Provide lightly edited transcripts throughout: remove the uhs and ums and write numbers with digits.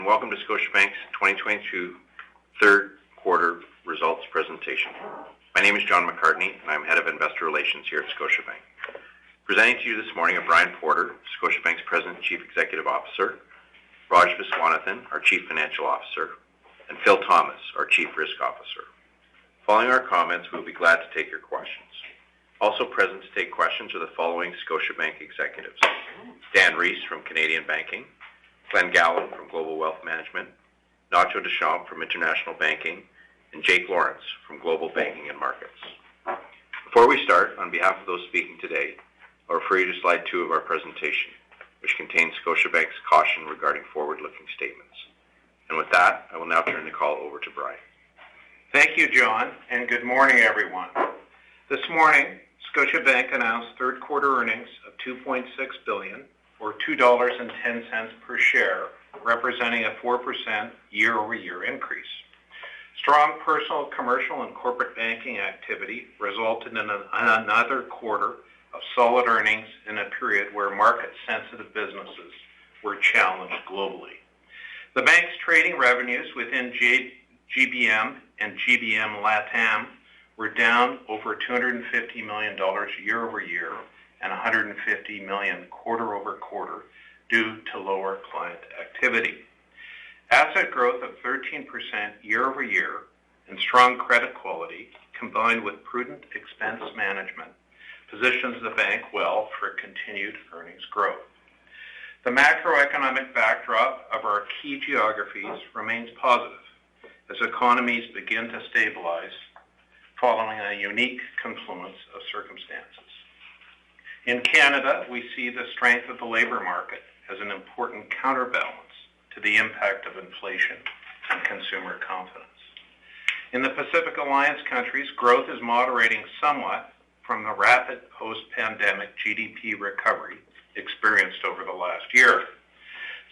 Welcome to Scotiabank's 2022 third quarter results presentation. My name is John McCartney, and I'm Head of Investor Relations here at Scotiabank. Presenting to you this morning are Brian Porter, Scotiabank's President and Chief Executive Officer, Raj Viswanathan, our Chief Financial Officer, and Phil Thomas, our Chief Risk Officer. Following our comments, we will be glad to take your questions. Also present to take questions are the following Scotiabank executives: Dan Rees from Canadian Banking, Glenn Gallen from Global Wealth Management, Nacho Deschamps from International Banking, and Jake Lawrence from Global Banking and Markets. Before we start, on behalf of those speaking today, I'll refer you to slide 2 of our presentation, which contains Scotiabank's caution regarding forward-looking statements. And with that, I will now turn the call over to Brian. Thank you, John, and good morning, everyone. This morning, Scotiabank announced third quarter earnings of $2.6 billion, or $2.10 per share, representing a 4% year-over-year increase. Strong personal, commercial, and corporate banking activity resulted in another quarter of solid earnings in a period where market-sensitive businesses were challenged globally. The bank's trading revenues within GBM and GBM LATAM were down over $250 million year-over-year and $150 million quarter-over-quarter due to lower client activity. Asset growth of 13% year-over-year and strong credit quality, combined with prudent expense management, positions the bank well for continued earnings growth. The macroeconomic backdrop of our key geographies remains positive as economies begin to stabilize following a unique confluence of circumstances. In Canada, we see the strength of the labor market as an important counterbalance to the impact of inflation and consumer confidence. In the Pacific Alliance countries, growth is moderating somewhat from the rapid post-pandemic GDP recovery experienced over the last year.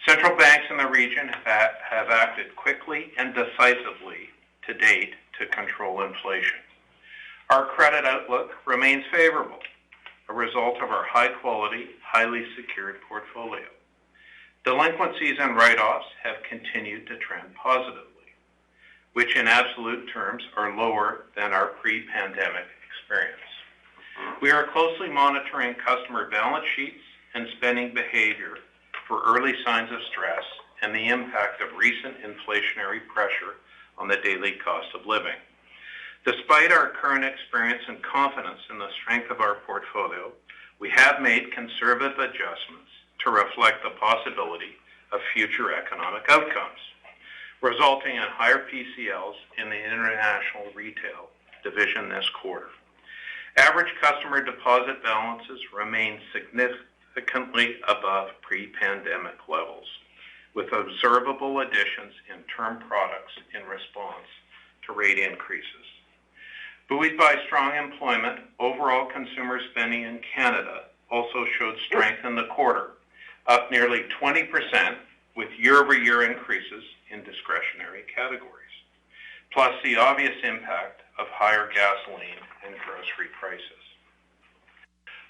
Central banks in the region have acted quickly and decisively to date to control inflation. Our credit outlook remains favorable, a result of our high-quality, highly secured portfolio. Delinquencies and write-offs have continued to trend positively, which in absolute terms are lower than our pre-pandemic experience. We are closely monitoring customer balance sheets and spending behavior for early signs of stress and the impact of recent inflationary pressure on the daily cost of living. Despite our current experience and confidence in the strength of our portfolio, we have made conservative adjustments to reflect the possibility of future economic outcomes, resulting in higher PCLs in the international retail division this quarter. Average customer deposit balances remain significantly above pre-pandemic levels, with observable additions in term products in response to rate increases. Buoyed by strong employment, overall consumer spending in Canada also showed strength in the quarter, up nearly 20%, with year-over-year increases in discretionary categories, plus the obvious impact of higher gasoline and grocery prices.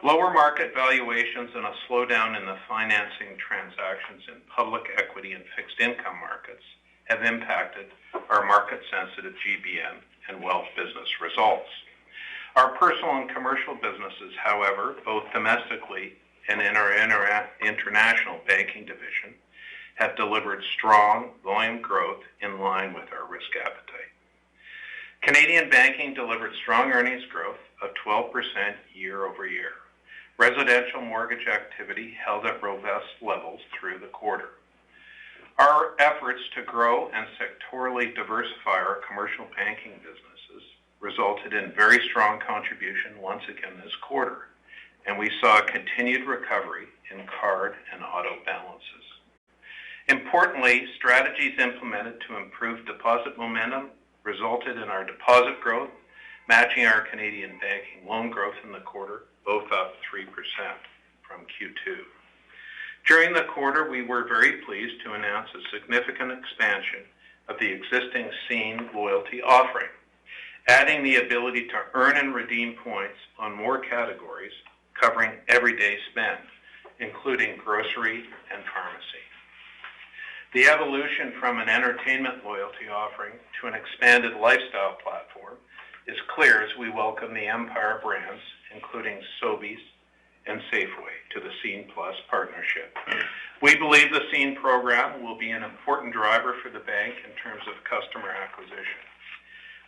Lower market valuations and a slowdown in the financing transactions in public equity and fixed income markets have impacted our market-sensitive GBM and wealth business results. Our personal and commercial businesses, however, both domestically and in our international banking division, have delivered strong volume growth in line with our risk appetite. Canadian banking delivered strong earnings growth of 12% year-over-year. Residential mortgage activity held at robust levels through the quarter. Our efforts to grow and sectorally diversify our commercial banking businesses resulted in very strong contribution once again this quarter, and we saw a continued recovery in card and auto balances. Importantly, strategies implemented to improve deposit momentum resulted in our deposit growth, matching our Canadian banking loan growth in the quarter, both up 3% from Q2. During the quarter, we were very pleased to announce a significant expansion of the existing Scene loyalty offering, adding the ability to earn and redeem points on more categories covering everyday spend, including grocery and pharmacy. The evolution from an entertainment loyalty offering to an expanded lifestyle platform is clear as we welcome the Empire brands, including Sobeys and Safeway, to the Scene Plus partnership. We believe the Scene program will be an important driver for the bank in terms of customer acquisition.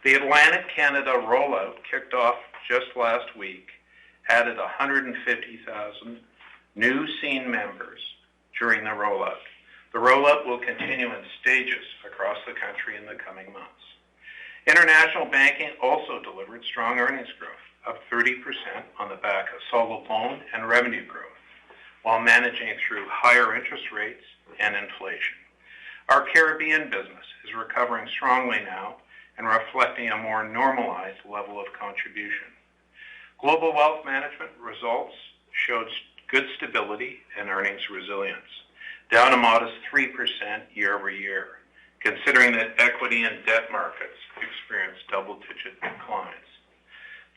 The Atlantic Canada rollout kicked off just last week, added 150,000 new Scene members during the rollout. The rollout will continue in stages across the country in the coming months. International banking also delivered strong earnings growth, up 30% on the back of solid loan and revenue growth, while managing through higher interest rates and inflation. Our Caribbean business is recovering strongly now and reflecting a more normalized level of contribution. Global Wealth Management results showed good stability and earnings resilience, down a modest 3% year over year, considering that equity and debt markets experienced double-digit declines.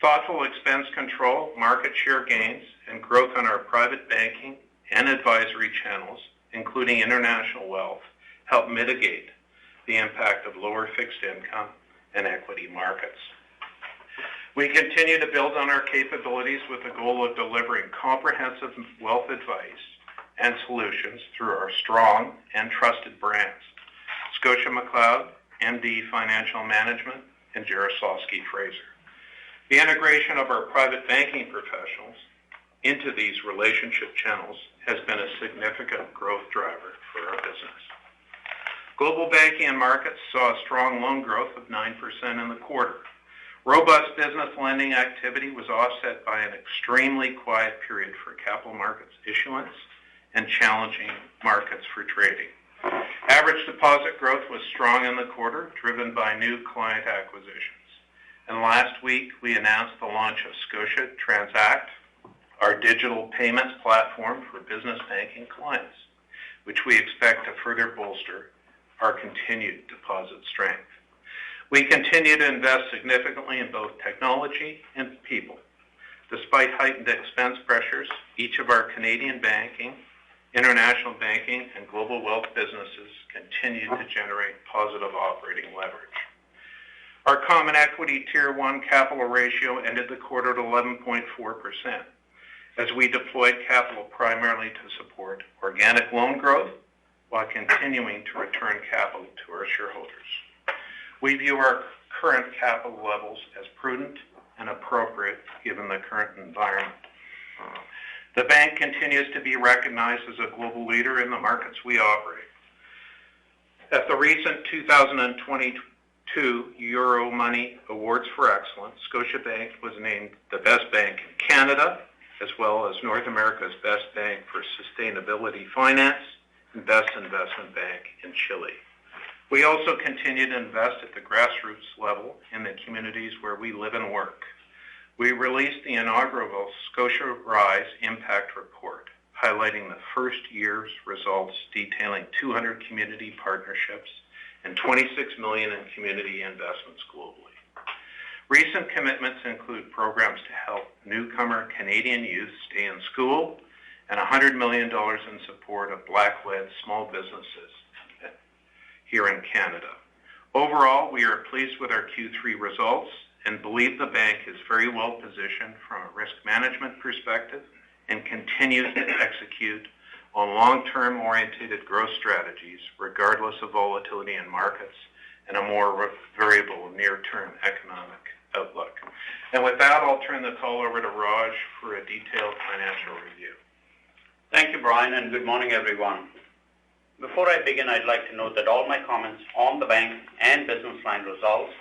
Thoughtful expense control, market share gains, and growth on our private banking and advisory channels, including international wealth, help mitigate the impact of lower fixed income and equity markets. We continue to build on our capabilities with the goal of delivering comprehensive wealth advice and solutions through our strong and trusted brands, Scotia McLeod, MD Financial Management, and Jarislowsky Fraser. The integration of our private banking professionals into these relationship channels has been a significant growth driver for our business. Global banking and markets saw a strong loan growth of 9% in the quarter. Robust business lending activity was offset by an extremely quiet period for capital markets issuance and challenging markets for trading. Average deposit growth was strong in the quarter, driven by new client acquisitions. And last week, we announced the launch of Scotia Transact, our digital payments platform for business banking clients, which we expect to further bolster our continued deposit strength. We continue to invest significantly in both technology and people. Despite heightened expense pressures, each of our Canadian banking, international banking, and global wealth businesses continue to generate positive operating leverage. Our Common Equity Tier 1 capital ratio ended the quarter at 11.4%, as we deployed capital primarily to support organic loan growth while continuing to return capital to our shareholders. We view our current capital levels as prudent and appropriate given the current environment. The bank continues to be recognized as a global leader in the markets we operate. At the recent 2022 Euromoney Awards for Excellence, Scotiabank was named the best bank in Canada, as well as North America's best bank for sustainability finance and best investment bank in Chile. We also continue to invest at the grassroots level in the communities where we live and work. We released the inaugural Scotia Rise Impact Report, highlighting the first year's results detailing 200 community partnerships and $26 million in community investments globally. Recent commitments include programs to help newcomer Canadian youth stay in school and $100 million in support of Black-led small businesses here in Canada. Overall, we are pleased with our Q3 results and believe the bank is very well positioned from a risk management perspective and continues to execute on long-term oriented growth strategies regardless of volatility in markets and a more variable near-term economic outlook. And with that, I'll turn the call over to Raj for a detailed financial review. Thank you, Brian, and good morning, everyone. Before I begin, I'd like to note that all my comments on the bank and business line results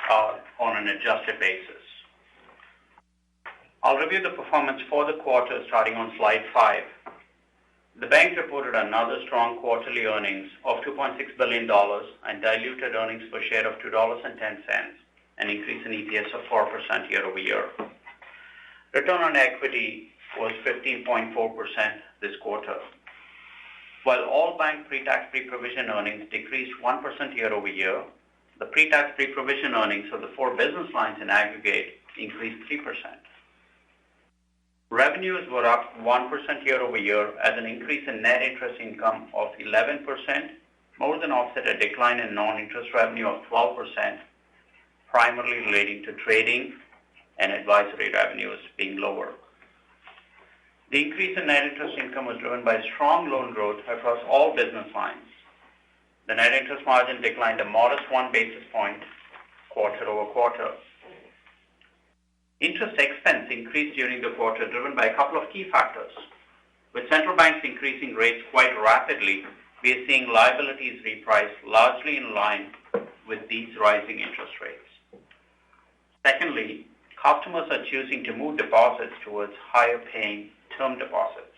are on an adjusted basis. I'll review the performance for the quarter starting on slide 5. The bank reported another strong quarterly earnings of $2.6 billion and diluted earnings per share of $2.10, an increase in EPS of 4% year over year. Return on equity was 15.4% this quarter. While all bank pre-tax pre-provision earnings decreased 1% year over year, the pre-tax pre-provision earnings for the 4 business lines in aggregate increased 3%. Revenues were up 1% year over year as an increase in net interest income of 11% more than offset a decline in non-interest revenue of 12%, primarily relating to trading and advisory revenues being lower. The increase in net interest income was driven by strong loan growth across all business lines. The net interest margin declined a modest 1 basis point quarter over quarter. Interest expense increased during the quarter, driven by a couple of key factors. With central banks increasing rates quite rapidly, we are seeing liabilities repriced largely in line with these rising interest rates. Secondly, customers are choosing to move deposits towards higher paying term deposits.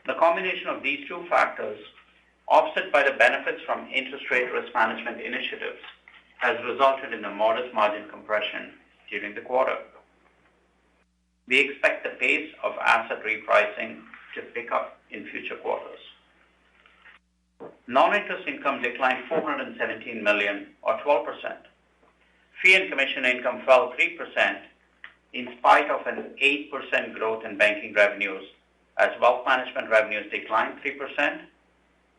The combination of these two factors, offset by the benefits from interest rate risk management initiatives, has resulted in a modest margin compression during the quarter. We expect the pace of asset repricing to pick up in future quarters. Non-interest income declined $417 million or 12%. Fee and commission income fell 3% in spite of an 8% growth in banking revenues, as wealth management revenues declined 3%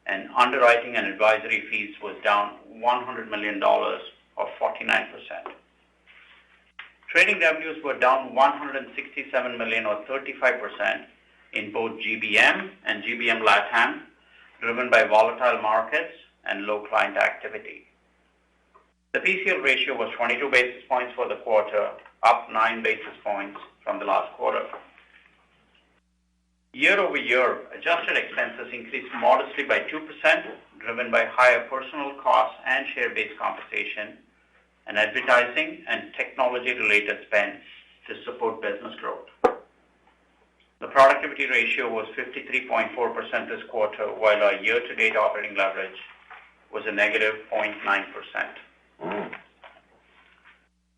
and underwriting and advisory fees was down $100 million or 49%. Trading revenues were down $167 million or 35% in both GBM and GBM LATAM, driven by volatile markets and low client activity. The PCL ratio was 22 basis points for the quarter, up 9 basis points from the last quarter. Year over year, adjusted expenses increased modestly by 2%, driven by higher personal costs and share-based compensation, and advertising and technology-related spend to support business growth. The productivity ratio was 53.4% this quarter, while our year-to-date operating leverage was a negative 0.9%.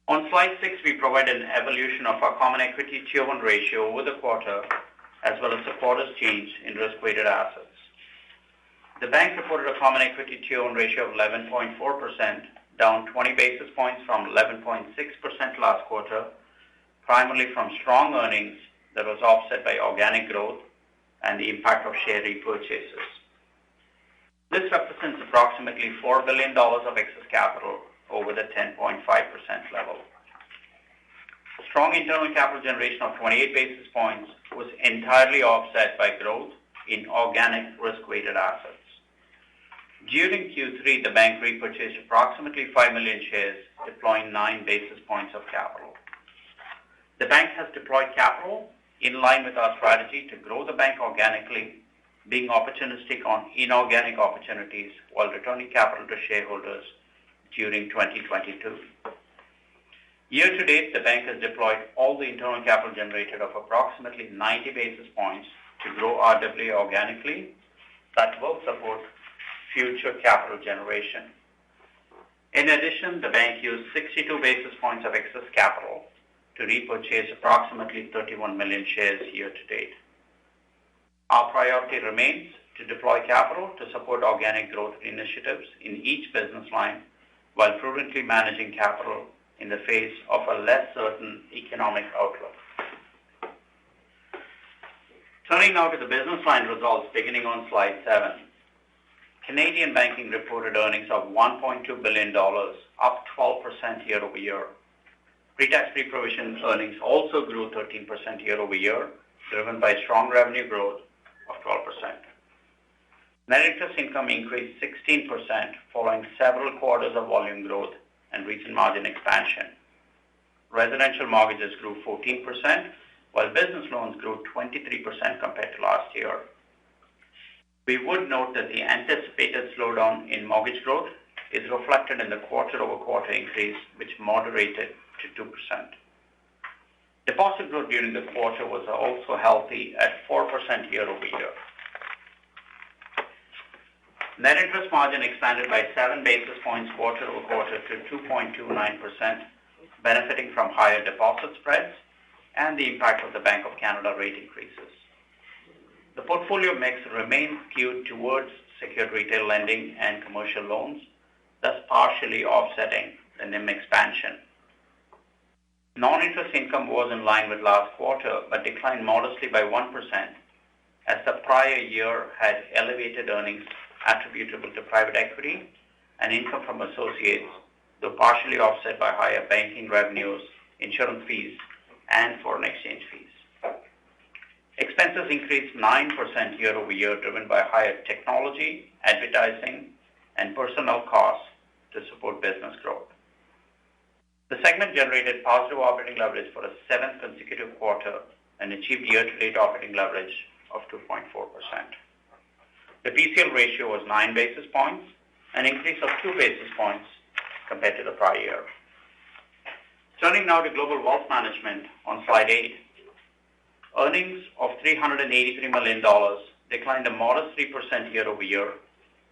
On slide 6, we provide an evolution of our common equity Tier 1 ratio over the quarter, as well as the quarter's change in risk-weighted assets. The bank reported a common equity Tier 1 ratio of 11.4%, down 20 basis points from 11.6% last quarter, primarily from strong earnings that was offset by organic growth and the impact of share repurchases. This represents approximately $4 billion of excess capital over the 10.5% level. Strong internal capital generation of 28 basis points was entirely offset by growth in organic risk-weighted assets. During Q3, the bank repurchased approximately 5 million shares, deploying 9 basis points of capital. The bank has deployed capital in line with our strategy to grow the bank organically, being opportunistic on inorganic opportunities while returning capital to shareholders during 2022. Year to date, the bank has deployed all the internal capital generated of approximately 90 basis points to grow RWA organically that will support future capital generation. In addition, the bank used 62 basis points of excess capital to repurchase approximately 31 million shares year to date. Our priority remains to deploy capital to support organic growth initiatives in each business line while prudently managing capital in the face of a less certain economic outlook. Turning now to the business line results beginning on slide 7. Canadian banking reported earnings of $1.2 billion, up 12% year over year. Pre-tax pre-provision earnings also grew 13% year over year, driven by strong revenue growth of 12%. Net interest income increased 16% following several quarters of volume growth and recent margin expansion. Residential mortgages grew 14%, while business loans grew 23% compared to last year. We would note that the anticipated slowdown in mortgage growth is reflected in the quarter-over-quarter increase, which moderated to 2%. Deposit growth during the quarter was also healthy at 4% year over year. Net interest margin expanded by 7 basis points quarter over quarter to 2.29%, benefiting from higher deposit spreads and the impact of the Bank of Canada rate increases. The portfolio mix remains skewed towards secured retail lending and commercial loans, thus partially offsetting the NIM expansion. Non-interest income was in line with last quarter, but declined modestly by 1%, as the prior year had elevated earnings attributable to private equity and income from associates, though partially offset by higher banking revenues, insurance fees, and foreign exchange fees. Expenses increased 9% year-over-year, driven by higher technology, advertising, and personnel costs to support business growth. The segment generated positive operating leverage for a seventh consecutive quarter and achieved year-to-date operating leverage of 2.4%. The PCL ratio was 9 basis points, an increase of 2 basis points compared to the prior year. Turning now to Global Wealth Management on slide 8. Earnings of $383 million declined a modest 3% year-over-year,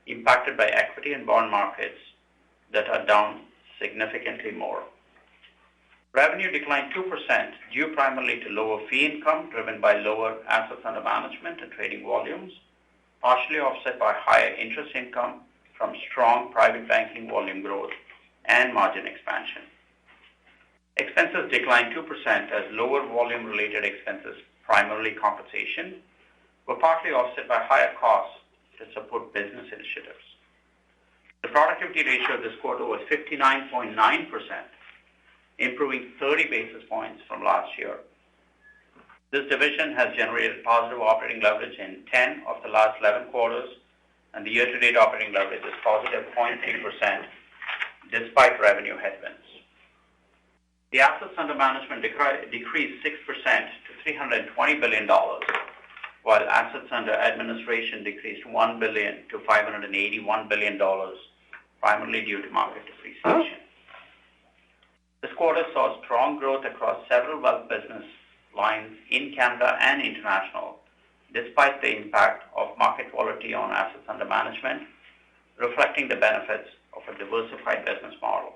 impacted by equity and bond markets that are down significantly more. Revenue declined 2% due primarily to lower fee income driven by lower assets under management and trading volumes, partially offset by higher interest income from strong private banking volume growth and margin expansion. Expenses declined 2% as lower volume-related expenses, primarily compensation, were partly offset by higher costs to support business initiatives. The productivity ratio this quarter was 59.9%, improving 30 basis points from last year. This division has generated positive operating leverage in 10 of the last 11 quarters, and the year-to-date operating leverage is positive 0.3% despite revenue headwinds. The assets under management decreased 6% to $320 billion, while assets under administration decreased $1 billion to $581 billion, primarily due to market depreciation. This quarter saw strong growth across several wealth business lines in Canada and international, despite the impact of market volatility on assets under management, reflecting the benefits of a diversified business model.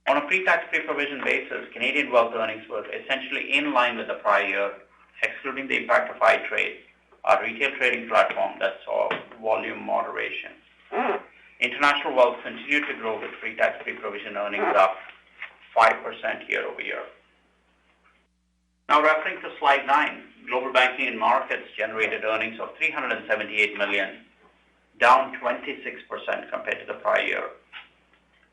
On a pre-tax pre-provision basis, Canadian wealth earnings were essentially in line with the prior year, excluding the impact of iTrade, our retail trading platform that saw volume moderation. International wealth continued to grow with pre-tax pre-provision earnings up 5% year-over-year. Now referring to slide 9, Global Banking and Markets generated earnings of $378 million, down 26% compared to the prior year.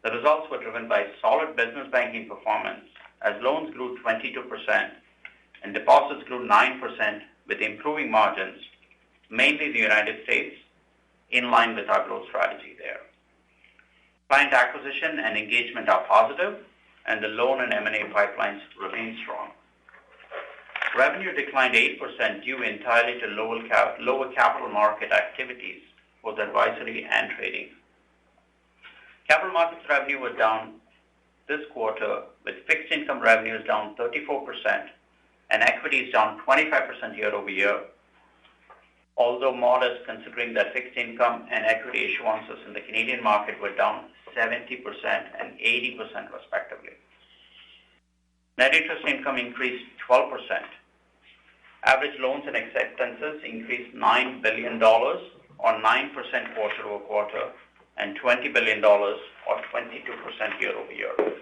The results were driven by solid business banking performance as loans grew 22% and deposits grew 9% with improving margins, mainly the United States, in line with our growth strategy there. Client acquisition and engagement are positive, and the loan and M&A pipelines remain strong. Revenue declined 8% due entirely to lower capital market activities, both advisory and trading. Capital markets revenue was down this quarter, with fixed income revenues down 34% and equities down 25% year-over-year, although modest considering that fixed income and equity issuances in the Canadian market were down 70% and 80% respectively. Net interest income increased 12%. Average loans and acceptances increased $9 billion, or 9% quarter-over-quarter, and $20 billion, or 22% year-over-year.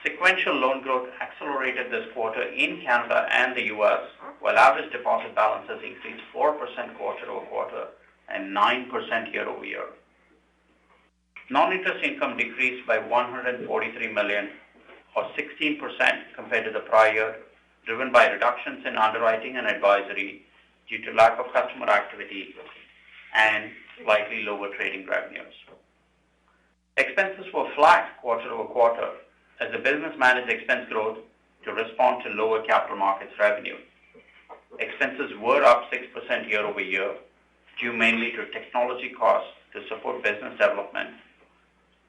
Sequential loan growth accelerated this quarter in Canada and the U.S., while average deposit balances increased 4% quarter-over-quarter and 9% year-over-year. Non-interest income decreased by $143 million, or 16% compared to the prior year, driven by reductions in underwriting and advisory due to lack of customer activity and slightly lower trading revenues. Expenses were flat quarter-over-quarter as the business managed expense growth to respond to lower capital markets revenue. Expenses were up 6% year-over-year, due mainly to technology costs to support business development,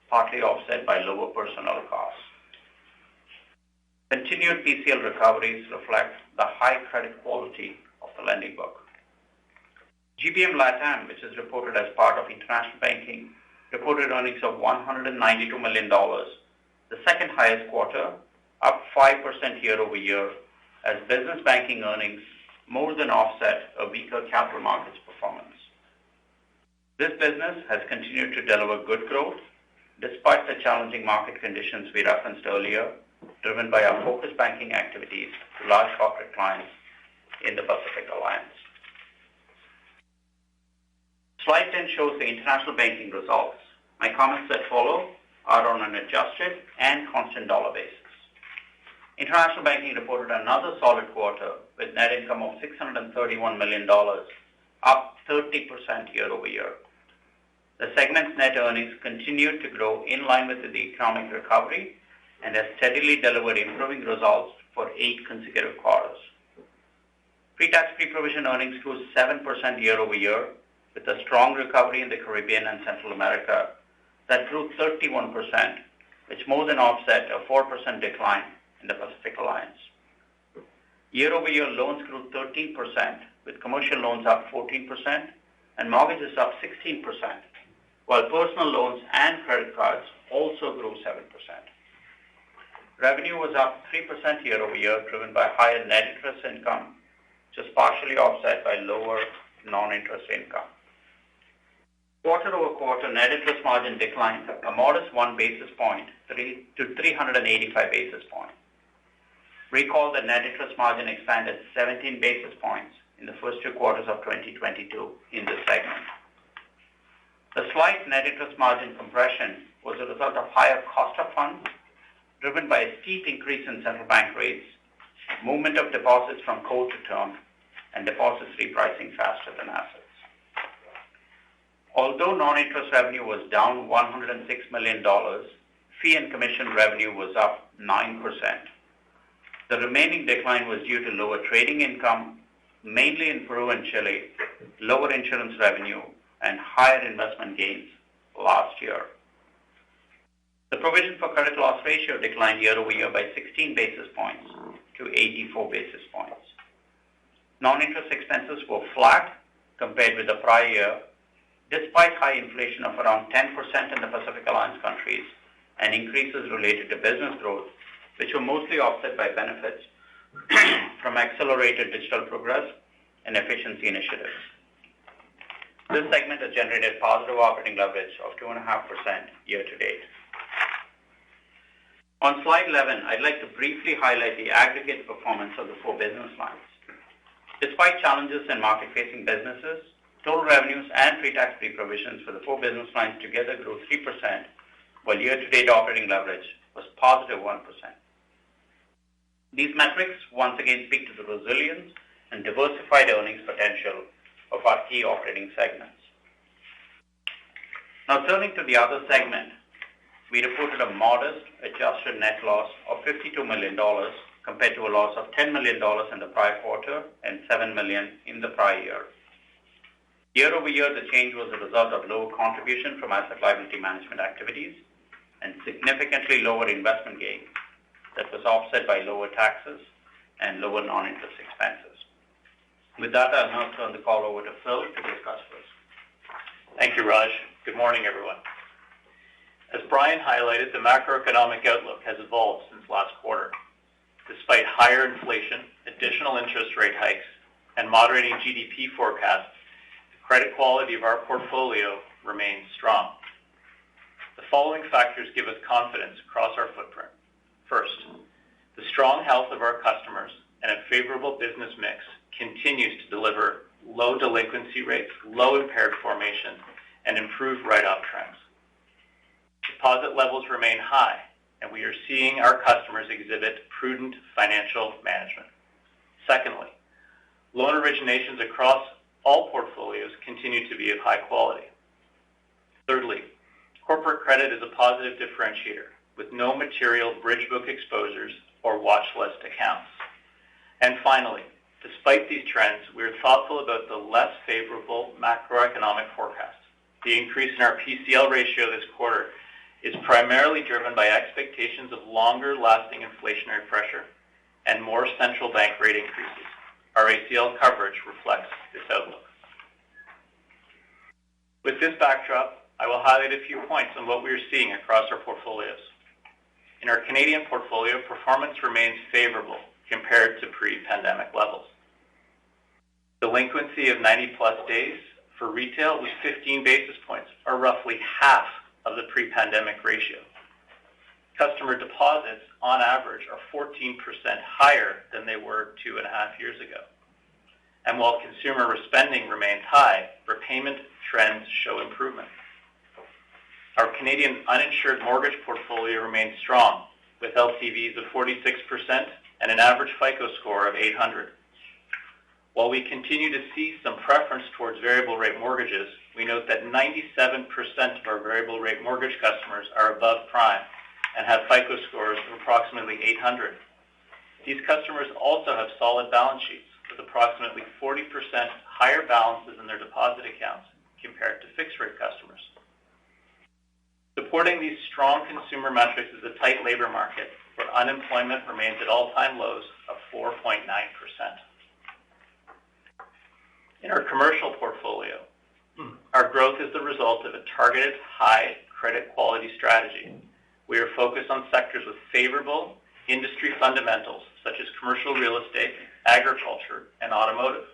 partly offset by lower personnel costs. Continued PCL recoveries reflect the high credit quality of the lending book. GBM LATAM, which is reported as part of international banking, reported earnings of $192 million, the second highest quarter, up 5% year-over-year, as business banking earnings more than offset a weaker capital markets performance. This business has continued to deliver good growth despite the challenging market conditions we referenced earlier, driven by our focused banking activities to large corporate clients in the Pacific Alliance. Slide 10 shows the international banking results. My comments that follow are on an adjusted and constant dollar basis. International banking reported another solid quarter with net income of $631 million, up 30% year over year. The segment's net earnings continued to grow in line with the economic recovery and has steadily delivered improving results for 8 consecutive quarters. Pre-tax pre-provision earnings grew 7% year over year, with a strong recovery in the Caribbean and Central America that grew 31%, which more than offset a 4% decline in the Pacific Alliance. Year-over-year loans grew 13%, with commercial loans up 14% and mortgages up 16%, while personal loans and credit cards also grew 7%. Revenue was up 3% year-over-year, driven by higher net interest income, just partially offset by lower non-interest income. Quarter-over-quarter, net interest margin declined a modest 1 basis point to 385 basis points. Recall that net interest margin expanded 17 basis points in the first 2 quarters of 2022 in this segment. The slight net interest margin compression was a result of higher cost of funds, driven by a steep increase in central bank rates, movement of deposits from core to term, and deposits repricing faster than assets. Although non-interest revenue was down $106 million, fee and commission revenue was up 9%. The remaining decline was due to lower trading income, mainly in Peru and Chile, lower insurance revenue, and higher investment gains last year. The provision for credit loss ratio declined year over year by 16 basis points to 84 basis points. Non-interest expenses were flat compared with the prior year, despite high inflation of around 10% in the Pacific Alliance countries and increases related to business growth, which were mostly offset by benefits from accelerated digital progress and efficiency initiatives. This segment has generated positive operating leverage of 2.5% year to date. On slide 11, I'd like to briefly highlight the aggregate performance of the 4 business lines. Despite challenges in market-facing businesses, total revenues and pre-tax pre-provisions for the 4 business lines together grew 3%, while year-to-date operating leverage was positive 1%. These metrics once again speak to the resilience and diversified earnings potential of our key operating segments. Now turning to the other segment, we reported a modest adjusted net loss of $52 million compared to a loss of $10 million in the prior quarter and $7 million in the prior year. Year over year, the change was a result of lower contribution from asset liability management activities and significantly lower investment gains that was offset by lower taxes and lower non-interest expenses. With that, I'll now turn the call over to Phil to discuss this. Thank you, Raj. Good morning, everyone. As Brian highlighted, the macroeconomic outlook has evolved since last quarter. Despite higher inflation, additional interest rate hikes, and moderating GDP forecasts, the credit quality of our portfolio remains strong. The following factors give us confidence across our footprint. First, the strong health of our customers and a favorable business mix continues to deliver low delinquency rates, low impaired formation, and improved write-off trends. Deposit levels remain high, and we are seeing our customers exhibit prudent financial management. Secondly, loan originations across all portfolios continue to be of high quality. Thirdly, corporate credit is a positive differentiator, with no material bridge book exposures or watch list accounts. And finally, despite these trends, we are thoughtful about the less favorable macroeconomic forecast. The increase in our PCL ratio this quarter is primarily driven by expectations of longer-lasting inflationary pressure and more central bank rate increases. Our ACL coverage reflects this outlook. With this backdrop, I will highlight a few points on what we are seeing across our portfolios. In our Canadian portfolio, performance remains favorable compared to pre-pandemic levels. Delinquency of 90-plus days for retail was 15 basis points, or roughly half of the pre-pandemic ratio. Customer deposits, on average, are 14% higher than they were 2.5 years ago. and while consumer spending remains high, repayment trends show improvement. Our Canadian uninsured mortgage portfolio remains strong, with LTVs of 46% and an average FICO score of 800. While we continue to see some preference towards variable rate mortgages, we note that 97% of our variable rate mortgage customers are above prime and have FICO scores of approximately 800. These customers also have solid balance sheets, with approximately 40% higher balances in their deposit accounts compared to fixed-rate customers. Supporting these strong consumer metrics is a tight labor market, where unemployment remains at all-time lows of 4.9%. In our commercial portfolio, our growth is the result of a targeted high credit quality strategy. We are focused on sectors with favorable industry fundamentals, such as commercial real estate, agriculture, and automotive.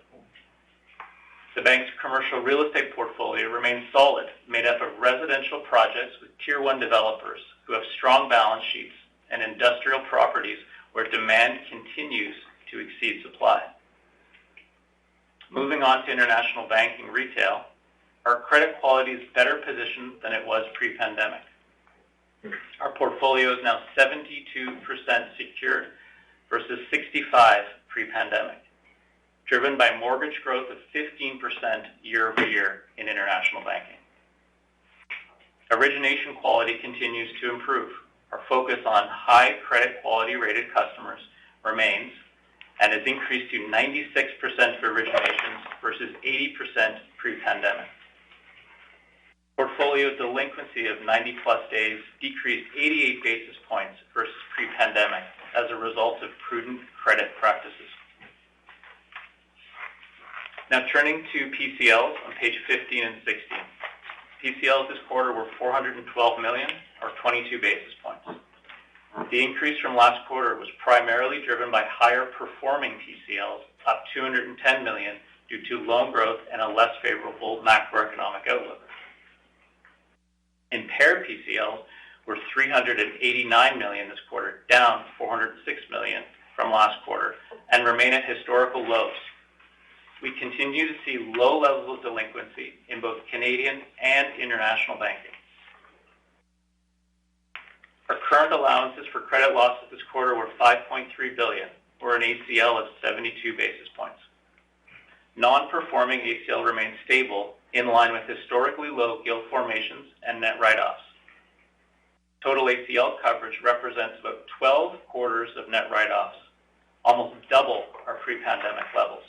The bank's commercial real estate portfolio remains solid, made up of residential projects with Tier 1 developers who have strong balance sheets and industrial properties where demand continues to exceed supply. Moving on to international banking retail, our credit quality is better positioned than it was pre-pandemic. Our portfolio is now 72% secured versus 65% pre-pandemic, driven by mortgage growth of 15% year over year in international banking. Origination quality continues to improve. Our focus on high credit quality rated customers remains and has increased to 96% for originations versus 80% pre-pandemic. Portfolio delinquency of 90-plus days decreased 88 basis points versus pre-pandemic as a result of prudent credit practices. Now turning to PCLs on page 15 and 16. PCLs this quarter were $412 million, or 22 basis points. The increase from last quarter was primarily driven by higher performing PCLs, up $210 million, due to loan growth and a less favorable macroeconomic outlook. Impaired PCLs were $389 million this quarter, down $406 million from last quarter, and remain at historical lows. We continue to see low levels of delinquency in both Canadian and international banking. Our current allowances for credit losses this quarter were $5.3 billion, or an ACL of 72 basis points. Non-performing ACL remains stable, in line with historically low GIL formations and net write-offs. Total ACL coverage represents about 12 quarters of net write-offs, almost double our pre-pandemic levels.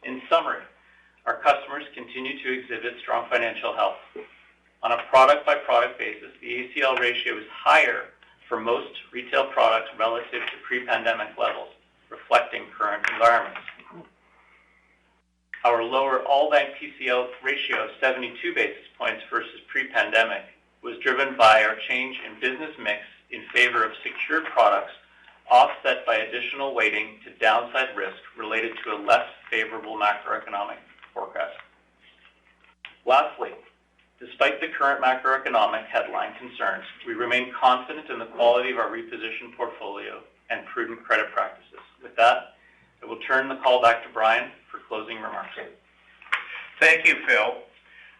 In summary, our customers continue to exhibit strong financial health. On a product-by-product basis, the ACL ratio is higher for most retail products relative to pre-pandemic levels, reflecting current environments. Our lower all-bank PCL ratio of 72 basis points versus pre-pandemic was driven by our change in business mix in favor of secured products, offset by additional weighting to downside risk related to a less favorable macroeconomic forecast. Lastly, despite the current macroeconomic headline concerns, we remain confident in the quality of our repositioned portfolio and prudent credit practices. With that, I will turn the call back to Brian for closing remarks. Thank you, Phil.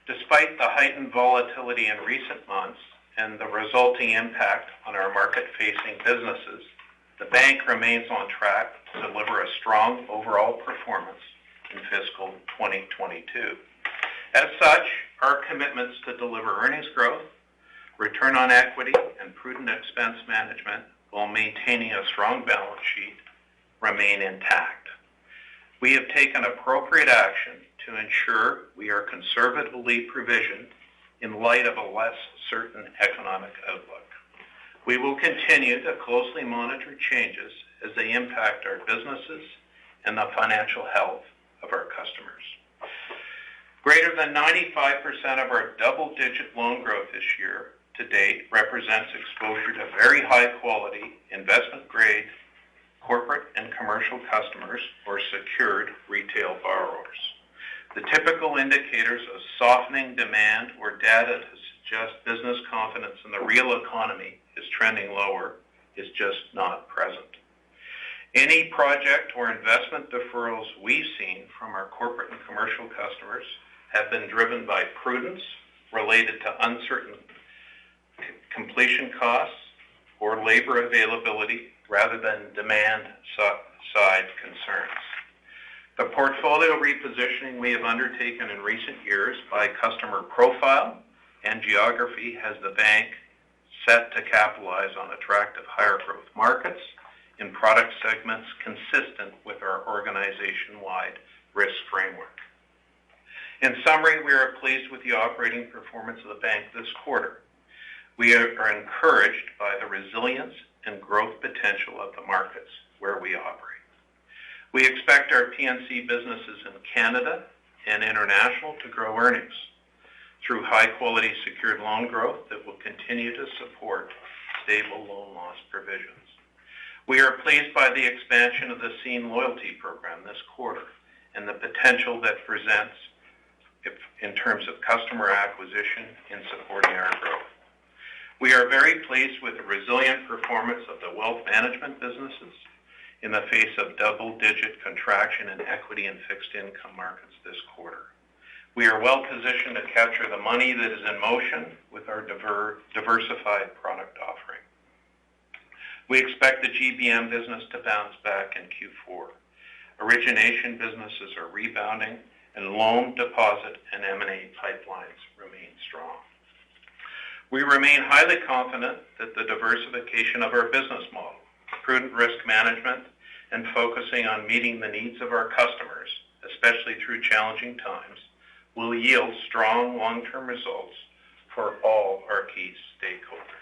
Despite the heightened volatility in recent months and the resulting impact on our market-facing businesses, the bank remains on track to deliver a strong overall performance in fiscal 2022. As such, our commitments to deliver earnings growth, return on equity, and prudent expense management while maintaining a strong balance sheet remain intact. We have taken appropriate action to ensure we are conservatively provisioned in light of a less certain economic outlook. We will continue to closely monitor changes as they impact our businesses and the financial health of our customers. Greater than 95% of our double-digit loan growth this year to date represents exposure to very high-quality, investment-grade, corporate and commercial customers or secured retail borrowers. The typical indicators of softening demand or data to suggest business confidence in the real economy is trending lower is just not present. Any project or investment deferrals we've seen from our corporate and commercial customers have been driven by prudence related to uncertain completion costs or labor availability rather than demand side concerns. The portfolio repositioning we have undertaken in recent years by customer profile and geography has the bank set to capitalize on attractive higher growth markets in product segments consistent with our organization-wide risk framework. In summary, we are pleased with the operating performance of the bank this quarter. We are encouraged by the resilience and growth potential of the markets where we operate. We expect our P&C businesses in Canada and international to grow earnings through high-quality secured loan growth that will continue to support stable loan loss provisions. We are pleased by the expansion of the Scene Loyalty Program this quarter and the potential that presents in terms of customer acquisition in supporting our growth. We are very pleased with the resilient performance of the wealth management businesses in the face of double-digit contraction in equity and fixed income markets this quarter. We are well positioned to capture the money that is in motion with our diversified product offering. We expect the GBM business to bounce back in Q4. Origination businesses are rebounding and loan, deposit, and M&A pipelines remain strong. We remain highly confident that the diversification of our business model, prudent risk management, and focusing on meeting the needs of our customers, especially through challenging times, will yield strong long-term results for all our key stakeholders.